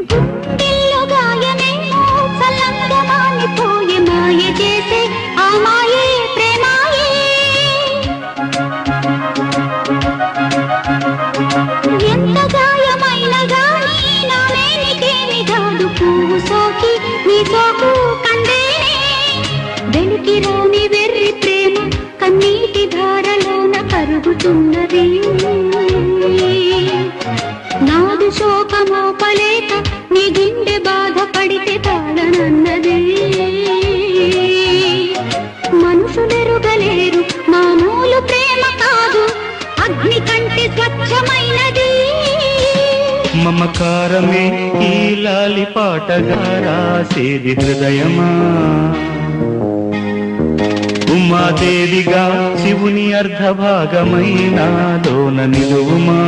గుండెల్లో గాయమేమో చల్లంగా మానిపోయే మాయ చేసే ఆ మాయే ప్రేమాయే. ఎంత గాయమైన గానీ నా మేనికేమి కాదు పువ్వు సోకి నీ సోకు కందేనే. వెలికి రాని వెర్రి ప్రేమ కన్నీటి ధారలోన కరుగుతున్నది. నాదు శోకమోపలేక నీ గుండె బాధపడితే తాళనన్నది. మనుషులెరుగలేరు మామూలు ప్రేమ కాదు అగ్ని కంటే స్వచ్ఛమైనది. మమకారమే ఈ లాలి పాటగా రాసేది హృదయమా. ఉమాదేవిగా శివుని అర్ధభాగమైన లోన నిలువుమా.